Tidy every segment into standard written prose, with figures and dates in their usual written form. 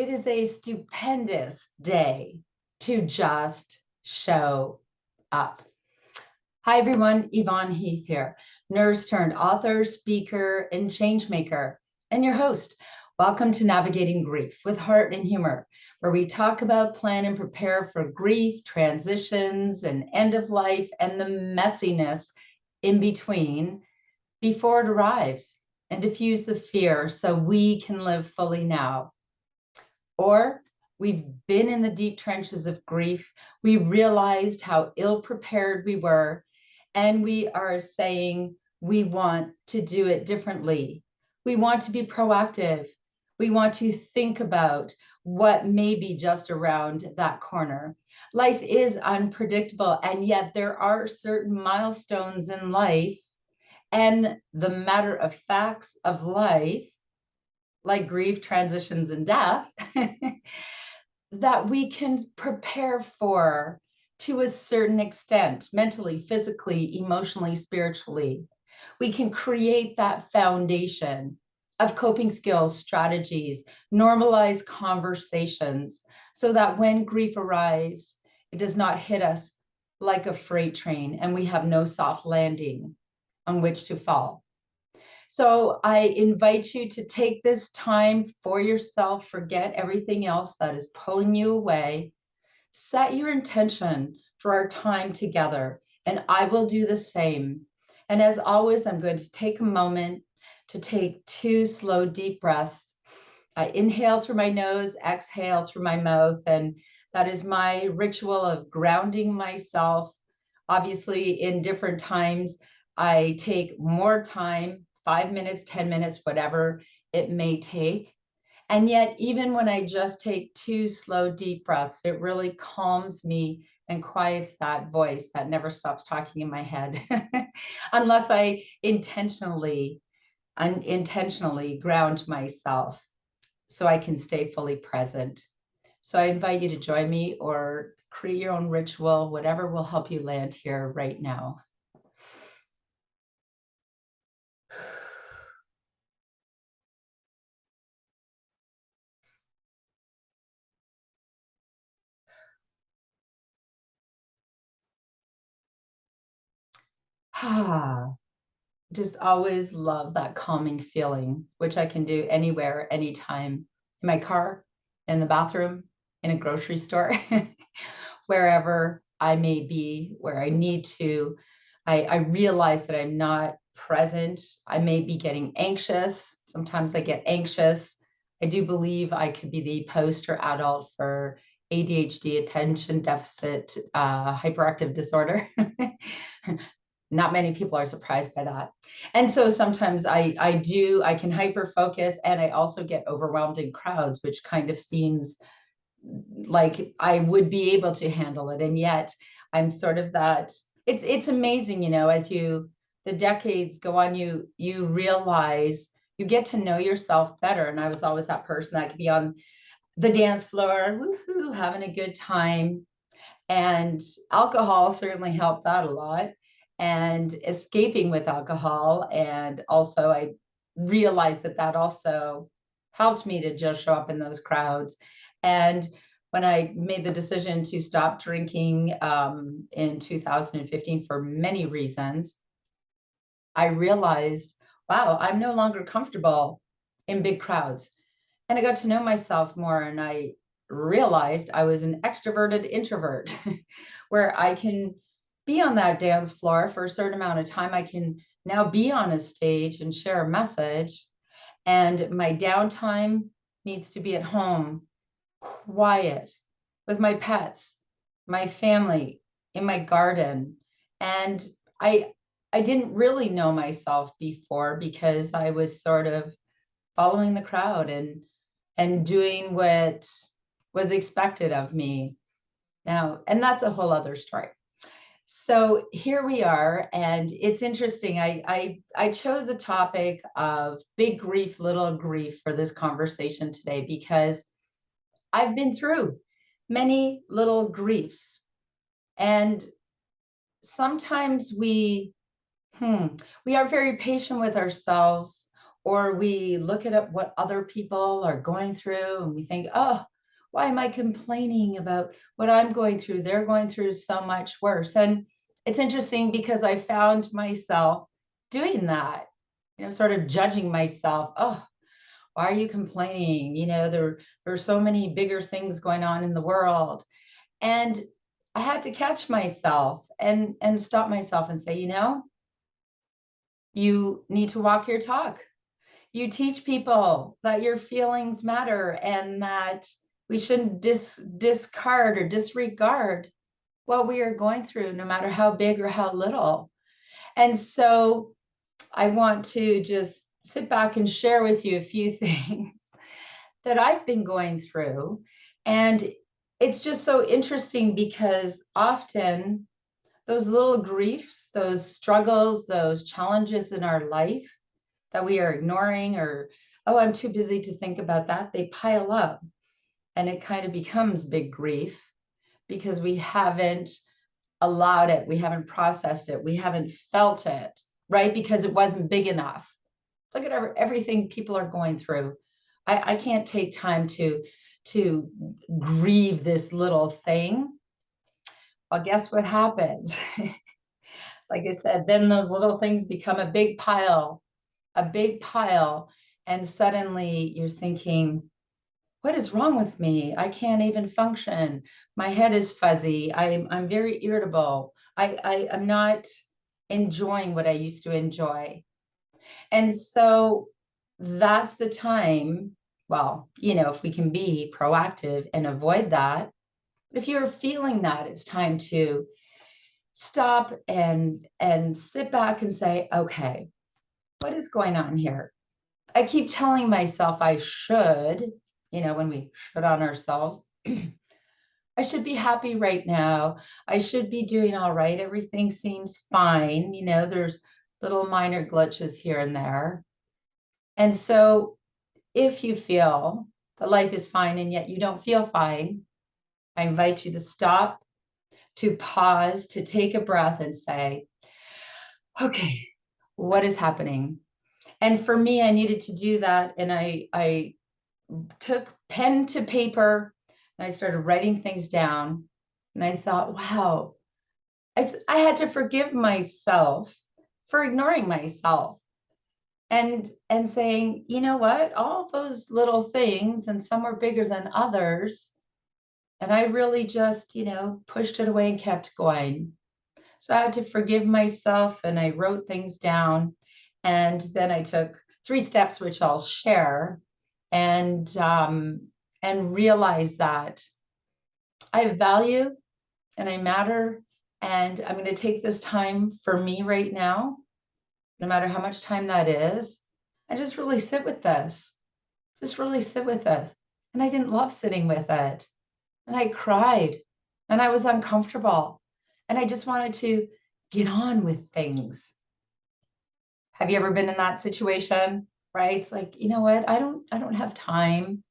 It is a stupendous day to just show up. Hi, everyone. Yvonne Heath here, nurse turned author, speaker, and change maker, and your host. Welcome to Navigating Grief with Heart and Humor, where we talk about, plan, and prepare for grief, transitions, and end of life, and the messiness in between before it arrives, and diffuse the fear so we can live fully now. Or we've been in the deep trenches of grief. We realized how ill-prepared we were, and we are saying we want to do it differently. We want to be proactive. We want to think about what may be just around that corner. Life is unpredictable, and yet there are certain milestones in life and the matter of facts of life, like grief, transitions, and death, that we can prepare for to a certain extent, mentally, physically, emotionally, spiritually. We can create that foundation of coping skills, strategies, normalize conversations, so that when grief arrives, it does not hit us like a freight train and we have no soft landing on which to fall. So I invite you to take this time for yourself, forget everything else that is pulling you away, set your intention for our time together, and I will do the same. And as always, I'm going to take a moment to take 2 slow, deep breaths. I inhale through my nose, exhale through my mouth, and that is my ritual of grounding myself. Obviously, in different times, I take more time, 5 minutes, 10 minutes, whatever it may take. And yet, even when I just take 2 slow, deep breaths, it really calms me and quiets that voice that never stops talking in my head, unless I unintentionally ground myself so I can stay fully present. So I invite you to join me or create your own ritual, whatever will help you land here right now. Just always love that calming feeling, which I can do anywhere, anytime, in my car, in the bathroom, in a grocery store, wherever I may be, where I need to. I realize that I'm not present. I may be getting anxious. Sometimes I get anxious. I do believe I could be the poster adult for ADHD, attention deficit hyperactive disorder. Not many people are surprised by that. And so sometimes I can hyper focus, and I also get overwhelmed in crowds, which kind of seems like I would be able to handle it. And yet I'm sort of that, it's amazing, as the decades go on, you realize, you get to know yourself better. And I was always that person that could be on the dance floor, woohoo, having a good time. And alcohol certainly helped that a lot, and escaping with alcohol. And also I realized that that also helped me to just show up in those crowds. And when I made the decision to stop drinking in 2015 for many reasons, I realized, wow, I'm no longer comfortable in big crowds. And I got to know myself more, and I realized I was an extroverted introvert, where I can be on that dance floor for a certain amount of time. I can now be on a stage and share a message, and my downtime needs to be at home, quiet, with my pets, my family, in my garden. And I didn't really know myself before, because I was sort of following the crowd and doing what was expected of me. Now, and that's a whole other story. So here we are, and it's interesting. I chose a topic of big grief, little grief for this conversation today, because I've been through many little griefs. And sometimes we are very patient with ourselves, or we look at what other people are going through and we think, oh, why am I complaining about what I'm going through? They're going through so much worse. And it's interesting because I found myself doing that, sort of judging myself. Oh, why are you complaining? There are so many bigger things going on in the world. And I had to catch myself and stop myself and say, you need to walk your talk. You teach people that your feelings matter and that we shouldn't discard or disregard what we are going through, no matter how big or how little. And so I want to just sit back and share with you a few things that I've been going through. And it's just so interesting because often those little griefs, those struggles, those challenges in our life that we are ignoring, or, oh, I'm too busy to think about that, they pile up and it kind of becomes big grief because we haven't allowed it, we haven't processed it, we haven't felt it, right? Because it wasn't big enough. Look at everything people are going through. I can't take time to grieve this little thing. Well, guess what happens? Like I said, then those little things become a big pile. And suddenly you're thinking, what is wrong with me? I can't even function. My head is fuzzy. I'm very irritable. I'm not enjoying what I used to enjoy. And so that's the time, well, if we can be proactive and avoid that, if you're feeling that, it's time to stop and sit back and say, okay, what is going on here? I keep telling myself I should, when we should on ourselves, I should be happy right now. I should be doing all right. Everything seems fine. There's little minor glitches here and there. And so if you feel that life is fine and yet you don't feel fine, I invite you to stop, to pause, to take a breath and say, okay, what is happening? And for me, I needed to do that. And I took pen to paper and I started writing things down. And I thought, wow, I had to forgive myself for ignoring myself and saying, you know what, all those little things, and some were bigger than others. And I really just, pushed it away and kept going. So I had to forgive myself and I wrote things down. And then I took 3 steps, which I'll share, and realize that I have value and I matter. And I'm going to take this time for me right now, no matter how much time that is, and just really sit with this. Just really sit with this. And I didn't love sitting with it. And I cried and I was uncomfortable. And I just wanted to get on with things. Have you ever been in that situation? Right? It's like, you know what? I don't have time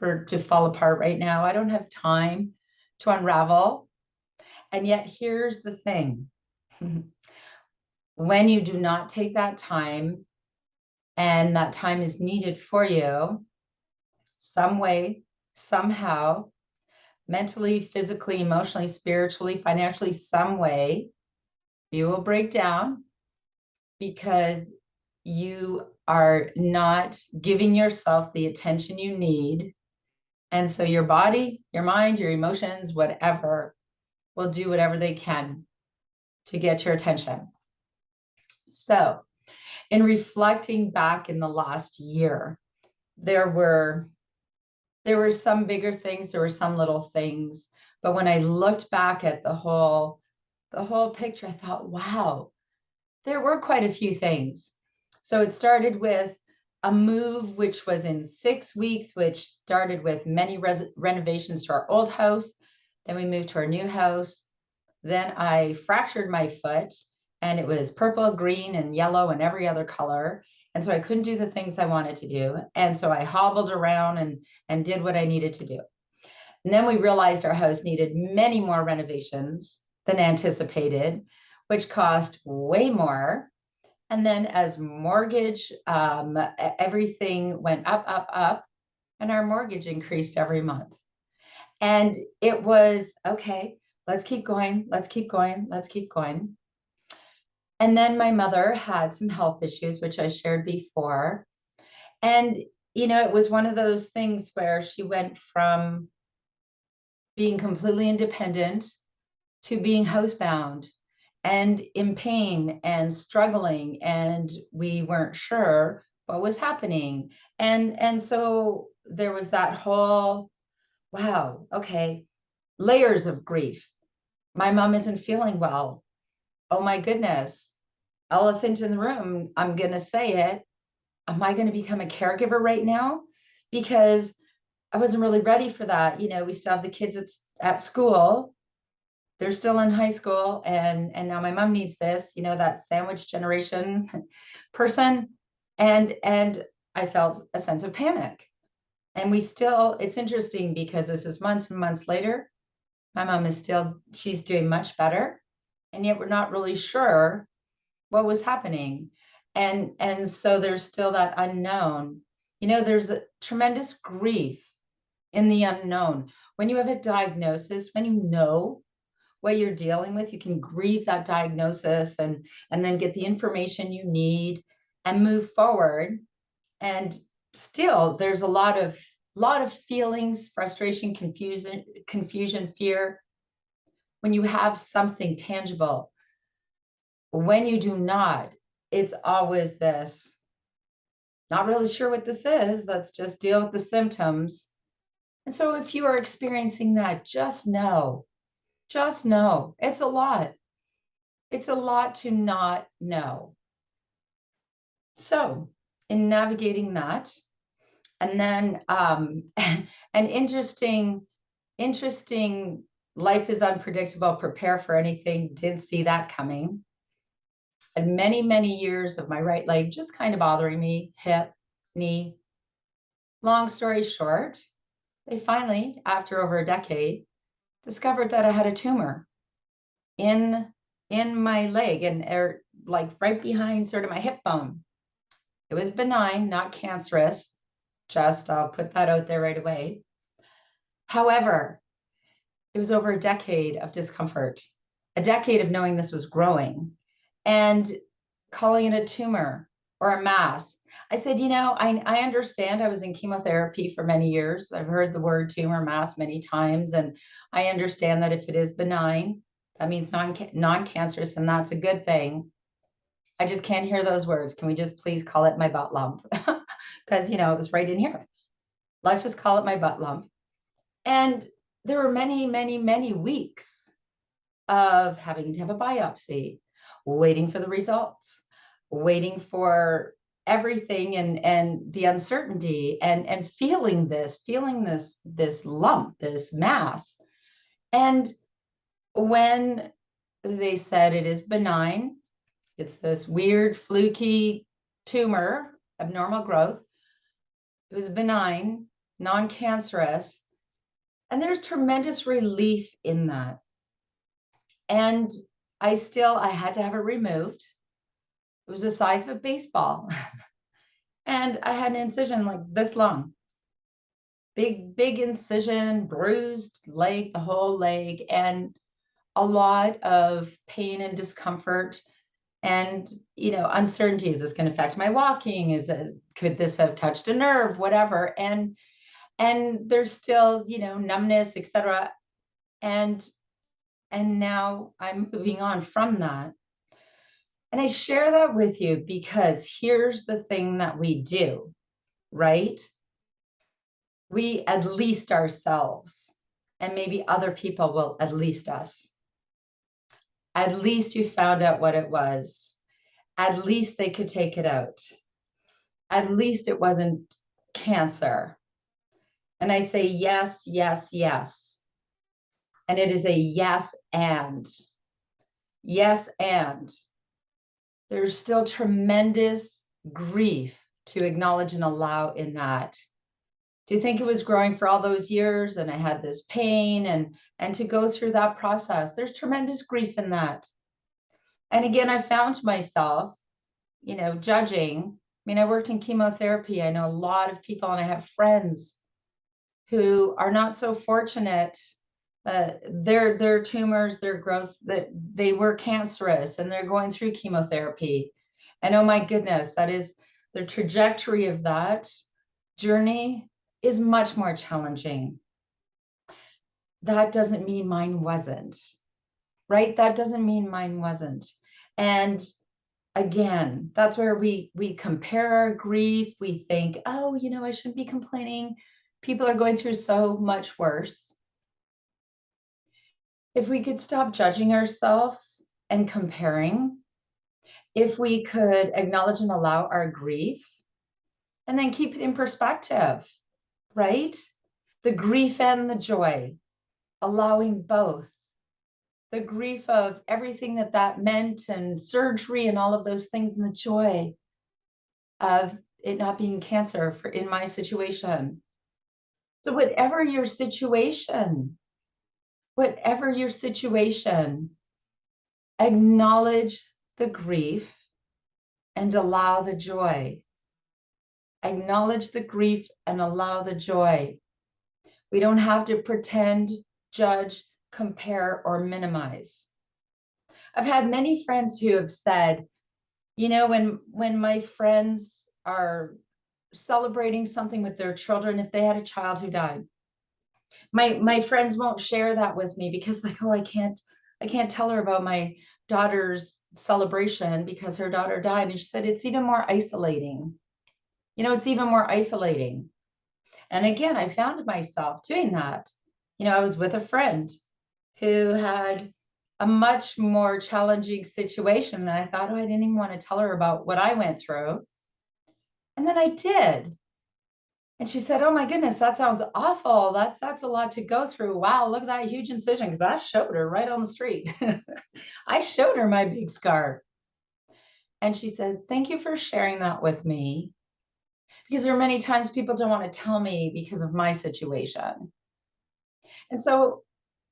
to fall apart right now. I don't have time to unravel. And yet here's the thing. When you do not take that time, and that time is needed for you, some way, somehow, mentally, physically, emotionally, spiritually, financially, some way, you will break down because you are not giving yourself the attention you need. And so your body, your mind, your emotions, whatever, will do whatever they can to get your attention. So in reflecting back in the last year, there were some bigger things, there were some little things, but when I looked back at the whole picture, I thought, wow, there were quite a few things. So it started with a move, which was in 6 weeks, which started with many renovations to our old house. Then we moved to our new house. Then I fractured my foot and it was purple, green, and yellow and every other color. And so I couldn't do the things I wanted to do. And so I hobbled around and did what I needed to do. And then we realized our house needed many more renovations than anticipated, which cost way more. And then as mortgage, everything went up, up, up, and our mortgage increased every month. And it was, okay, let's keep going, let's keep going, let's keep going. And then my mother had some health issues, which I shared before. And, it was one of those things where she went from being completely independent to being housebound and in pain and struggling, and we weren't sure what was happening. And so there was that whole, wow, okay, layers of grief. My mom isn't feeling well. Oh my goodness, elephant in the room. I'm going to say it. Am I going to become a caregiver right now? Because I wasn't really ready for that. We still have the kids at school. They're still in high school, and now my mom needs this, that sandwich generation person. And I felt a sense of panic. And it's interesting because this is months and months later. My mom she's doing much better. And yet we're not really sure what was happening. And so there's still that unknown. There's a tremendous grief in the unknown. When you have a diagnosis, when you know what you're dealing with, you can grieve that diagnosis and then get the information you need and move forward. And still there's a lot of feelings, frustration, confusion, fear when you have something tangible. When you do not, it's always this, not really sure what this is, let's just deal with the symptoms. And so if you are experiencing that, just know it's a lot. It's a lot to not know. So in navigating that, and then an interesting life is unpredictable, prepare for anything, didn't see that coming. And many years of my right leg just kind of bothering me, hip, knee. Long story short, they finally, after over a decade, discovered that I had a tumor in my leg, and like right behind sort of my hip bone. It was benign, not cancerous. Just I'll put that out there right away. However, it was over a decade of discomfort, a decade of knowing this was growing and calling it a tumor or a mass. I said, I understand. I was in chemotherapy for many years. I've heard the word tumor, mass many times. And I understand that if it is benign, that means non-cancerous, and that's a good thing. I just can't hear those words. Can we just please call it my butt lump? Because, it was right in here. Let's just call it my butt lump. And there were many weeks of having to have a biopsy, waiting for the results, waiting for everything, and the uncertainty, and feeling this lump, this mass. And when they said it is benign, it's this weird fluky tumor, abnormal growth, it was benign, non-cancerous, and there's tremendous relief in that. And I had to have it removed. It was the size of a baseball. And I had an incision like this long. Big incision, bruised leg, the whole leg, and a lot of pain and discomfort and, uncertainty. Is this going to affect my walking? Could this have touched a nerve, whatever? And there's still, numbness, etc. And now I'm moving on from that. And I share that with you because here's the thing that we do, right? We at least ourselves, and maybe other people will at least us. At least you found out what it was. At least they could take it out. At least it wasn't cancer. And I say yes, yes, yes. And it is a yes and. Yes and. There's still tremendous grief to acknowledge and allow in that. To think it was growing for all those years and I had this pain, and to go through that process, there's tremendous grief in that. And again, I found myself, judging. I mean, I worked in chemotherapy. I know a lot of people, and I have friends who are not so fortunate. Their tumors, their growths, that they were cancerous, and they're going through chemotherapy. And oh my goodness, that is the trajectory of that journey is much more challenging. That doesn't mean mine wasn't, right? That doesn't mean mine wasn't. And again, that's where we compare our grief. We think, oh, I shouldn't be complaining. People are going through so much worse. If we could stop judging ourselves and comparing, if we could acknowledge and allow our grief and then keep it in perspective, right? The grief and the joy, allowing both. The grief of everything that meant and surgery and all of those things, and the joy of it not being cancer in my situation. So whatever your situation, acknowledge the grief and allow the joy. Acknowledge the grief and allow the joy. We don't have to pretend, judge, compare, or minimize. I've had many friends who have said, when my friends are celebrating something with their children, if they had a child who died, my friends won't share that with me because like, oh, I can't tell her about my daughter's celebration because her daughter died. And she said, it's even more isolating. It's even more isolating. And again, I found myself doing that. I was with a friend who had a much more challenging situation. And I thought, oh, I didn't even want to tell her about what I went through. And then I did. And she said, oh my goodness, that sounds awful. That's a lot to go through. Wow, look at that huge incision, because I showed her right on the street. I showed her my big scar. And she said, thank you for sharing that with me. Because there are many times people don't want to tell me because of my situation. And so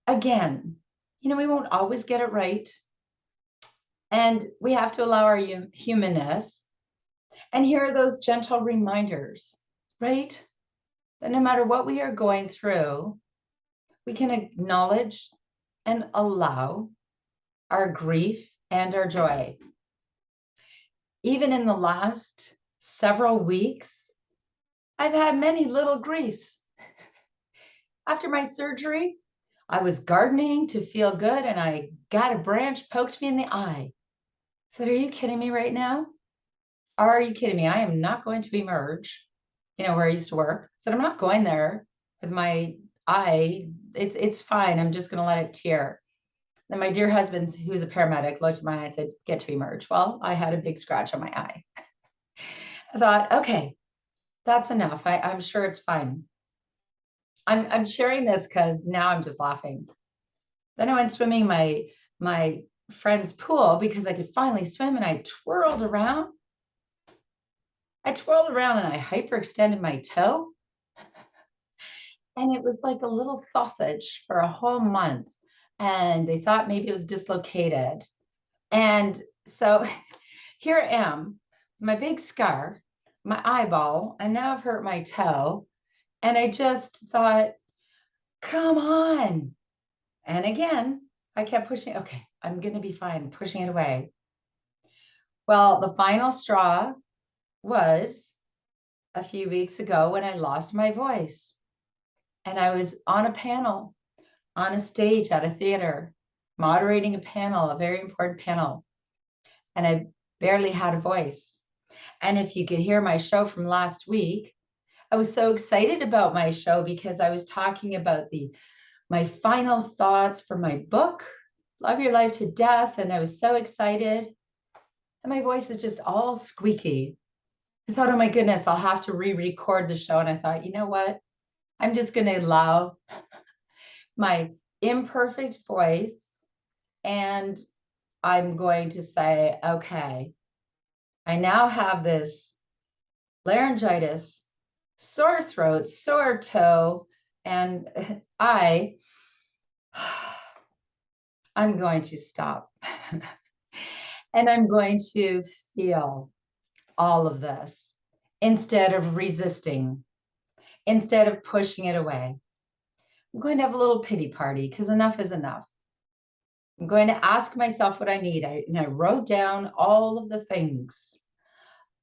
again, we won't always get it right. And we have to allow our humanness. And here are those gentle reminders, right? That no matter what we are going through, we can acknowledge and allow our grief and our joy. Even in the last several weeks, I've had many little griefs. After my surgery, I was gardening to feel good, and I got a branch poked me in the eye. I said, are you kidding me right now? Are you kidding me? I am not going to emerge, where I used to work. I said, I'm not going there with my eye. It's fine. I'm just going to let it tear. Then my dear husband, who's a paramedic, looked at my eye and said, get to emerge. Well, I had a big scratch on my eye. I thought, okay, that's enough. I'm sure it's fine. I'm sharing this because now I'm just laughing. Then I went swimming my friend's pool because I could finally swim, and I twirled around. And I hyperextended my toe. And it was like a little sausage for a whole month. And they thought maybe it was dislocated. And so here I am, my big scar, my eyeball, and now I've hurt my toe. And I just thought, come on. And again, I kept pushing. Okay, I'm going to be fine, pushing it away. Well, the final straw was a few weeks ago when I lost my voice. And I was on a panel, on a stage at a theater, moderating a panel, a very important panel. And I barely had a voice. And if you could hear my show from last week, I was so excited about my show because I was talking about my final thoughts for my book, Love Your Life to Death. And I was so excited. And my voice is just all squeaky. I thought, oh my goodness, I'll have to re-record the show. And I thought, you know what? I'm just going to allow my imperfect voice, and I'm going to say, okay, I now have this laryngitis, sore throat, sore toe, and I'm going to stop. And I'm going to feel. all of this instead of resisting, instead of pushing it away. I'm going to have a little pity party because enough is enough. I'm going to ask myself what I need. And I wrote down all of the things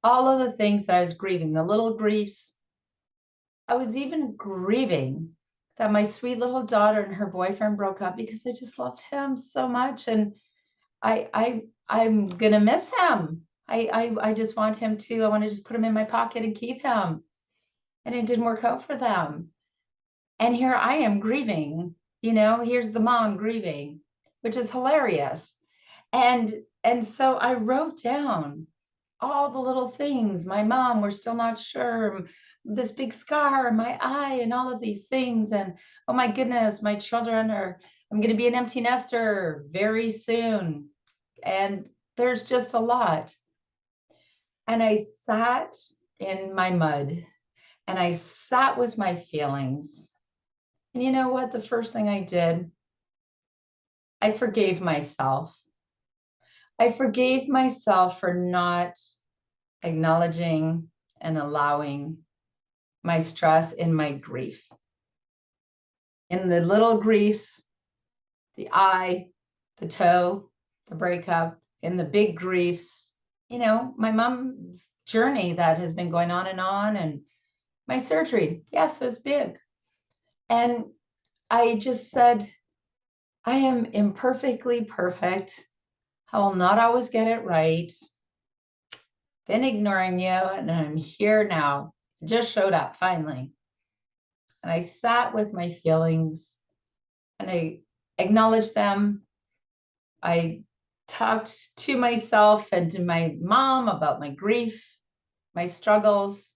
that I was grieving, the little griefs. I was even grieving that my sweet little daughter and her boyfriend broke up because I just loved him so much. And I'm gonna miss him. I just want him to, I want to just put him in my pocket and keep him. And it didn't work out for them. And here I am grieving, here's the mom grieving, which is hilarious. And so I wrote down all the little things. My mom, we're still not sure. This big scar in my eye and all of these things. And oh my goodness, my children I'm going to be an empty nester very soon. And there's just a lot. And I sat in my mud and I sat with my feelings. And you know what? The first thing I did, I forgave myself. I forgave myself for not acknowledging and allowing my stress in my grief. In the little griefs, the eye, the toe, the breakup, in the big griefs, my mom's journey that has been going on, and my surgery, yes, it was big. And I just said, I am imperfectly perfect. I will not always get it right. Been ignoring you, and I'm here now. Just showed up finally. And I sat with my feelings and I acknowledged them. I talked to myself and to my mom about my grief, my struggles,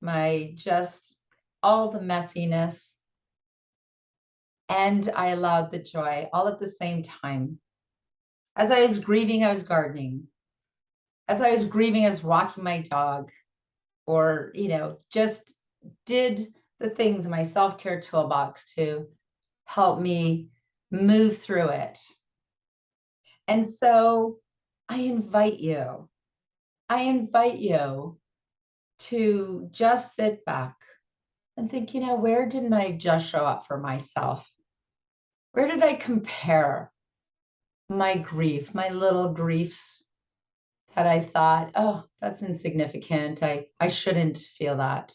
my just all the messiness. And I allowed the joy all at the same time. As I was grieving, I was gardening. As I was grieving, I was walking my dog, or, just did the things in my self-care toolbox to help me move through it. And so I invite you to just sit back and think, where didn't I just show up for myself? Where did I compare my grief, my little griefs that I thought, oh, that's insignificant. I shouldn't feel that.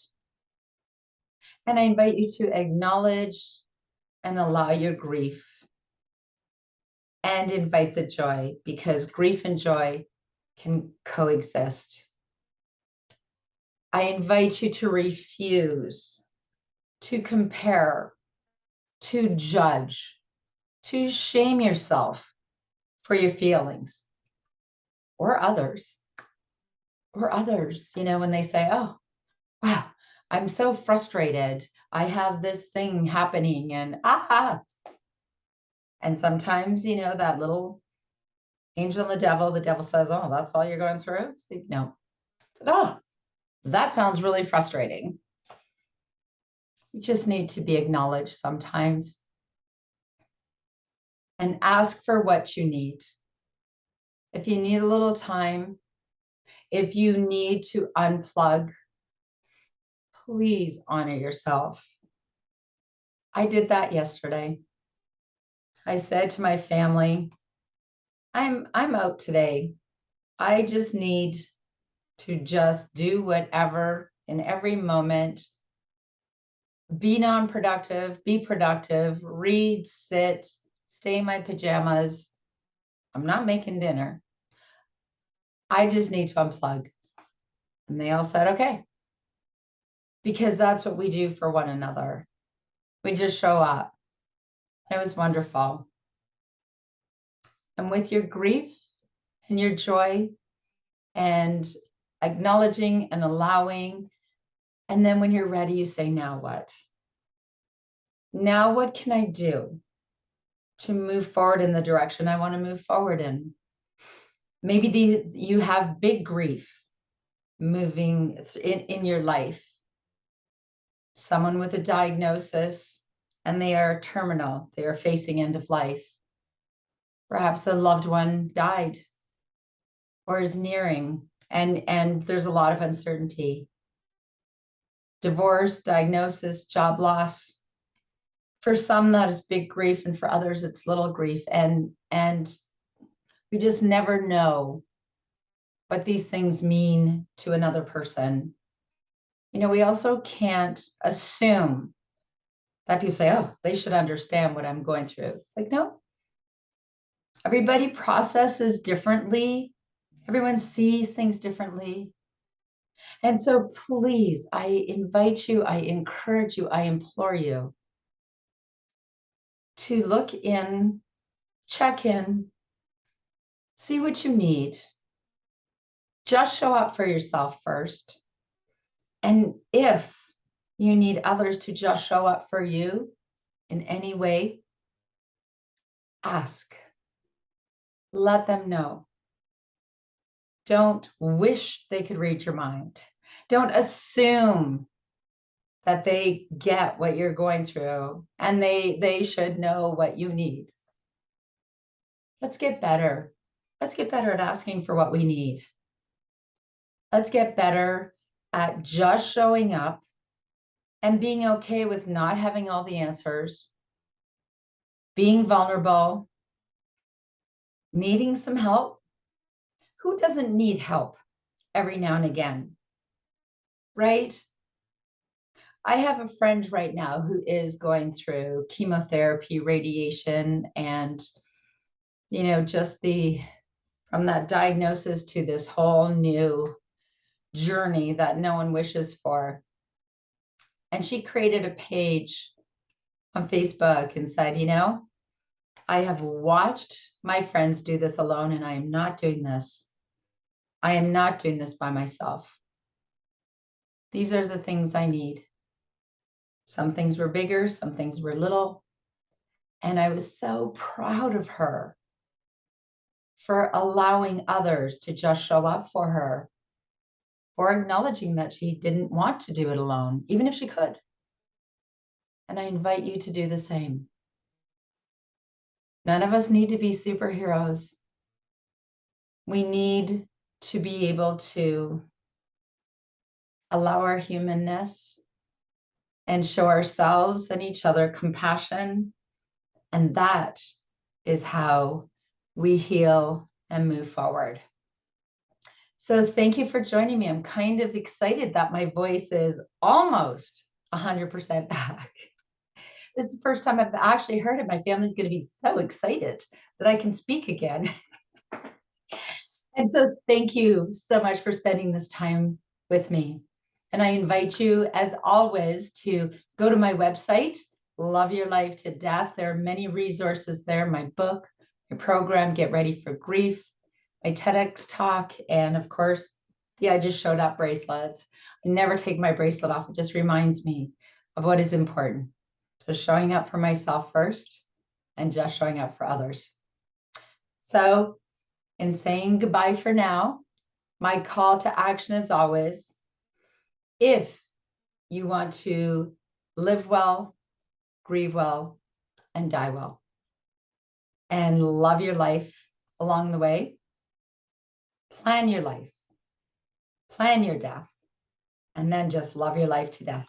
And I invite you to acknowledge and allow your grief and invite the joy, because grief and joy can coexist. I invite you to refuse to compare, to judge, to shame yourself for your feelings or others. When they say, oh, wow, I'm so frustrated. I have this thing happening and And sometimes, that little angel and the devil says, oh, that's all you're going through? No. Oh, that sounds really frustrating. You just need to be acknowledged sometimes and ask for what you need. If you need a little time, if you need to unplug, please honor yourself. I did that yesterday. I said to my family, I'm out today. I just need to just do whatever in every moment. Be non-productive, be productive, read, sit, stay in my pajamas. I'm not making dinner. I just need to unplug. And they all said, okay. Because that's what we do for one another. We just show up. It was wonderful. And with your grief and your joy and acknowledging and allowing, and then when you're ready, you say, now what? Now what can I do to move forward in the direction I want to move forward in? Maybe you have big grief moving in your life. Someone with a diagnosis and they are terminal, they are facing end of life. Perhaps a loved one died or is nearing, And there's a lot of uncertainty. Divorce, diagnosis, job loss. For some, that is big grief, and for others, it's little grief. And we just never know what these things mean to another person. You know, we also can't assume that people say, oh, they should understand what I'm going through. It's like, no, everybody processes differently. Everyone sees things differently. And so please, I invite you, I encourage you, I implore you to look in, check in, see what you need. Just show up for yourself first. And if you need others to just show up for you in any way, ask. Let them know. Don't wish they could read your mind. Don't assume that they get what you're going through and they should know what you need. Let's get better. Let's get better at asking for what we need. Let's get better at just showing up and being okay with not having all the answers, being vulnerable, needing some help. Who doesn't need help every now and again, right? I have a friend right now who is going through chemotherapy, radiation, and, you know, just from that diagnosis to this whole new journey that no one wishes for. And she created a page on Facebook and said, you know, I have watched my friends do this alone, and I am not doing this. I am not doing this by myself. These are the things I need. Some things were bigger, some things were little. And I was so proud of her for allowing others to just show up for her, for acknowledging that she didn't want to do it alone, even if she could. And I invite you to do the same. None of us need to be superheroes. We need to be able to allow our humanness and show ourselves and each other compassion. And that is how we heal and move forward. So thank you for joining me. I'm kind of excited that my voice is almost 100% back. This is the first time I've actually heard it. My family's going to be so excited that I can speak again. And so thank you so much for spending this time with me. And I invite you, as always, to go to my website, Love Your Life to Death. There are many resources there. My book, my program, Get Ready for Grief, my TEDx talk, and of course, the I Just Showed Up bracelets. I never take my bracelet off. It just reminds me of what is important. Just showing up for myself first and just showing up for others. So in saying goodbye for now, my call to action is always, if you want to live well, grieve well, and die well, and love your life along the way, plan your life, plan your death, and then just love your life to death.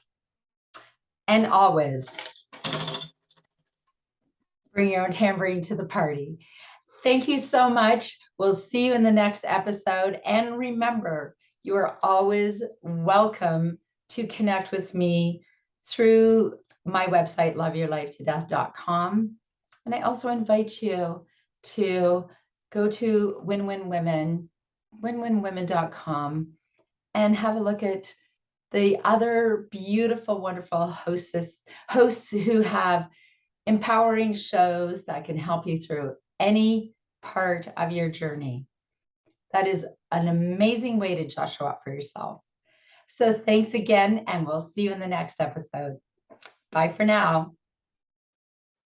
And always bring your own tambourine to the party. Thank you so much. We'll see you in the next episode. And remember, you are always welcome to connect with me through my website, loveyourlifetodeath.com. And I also invite you to go to winwinwomen.com and have a look at the other beautiful, wonderful hosts who have empowering shows that can help you through any part of your journey. That is an amazing way to just show up for yourself. So thanks again, and we'll see you in the next episode. Bye for now.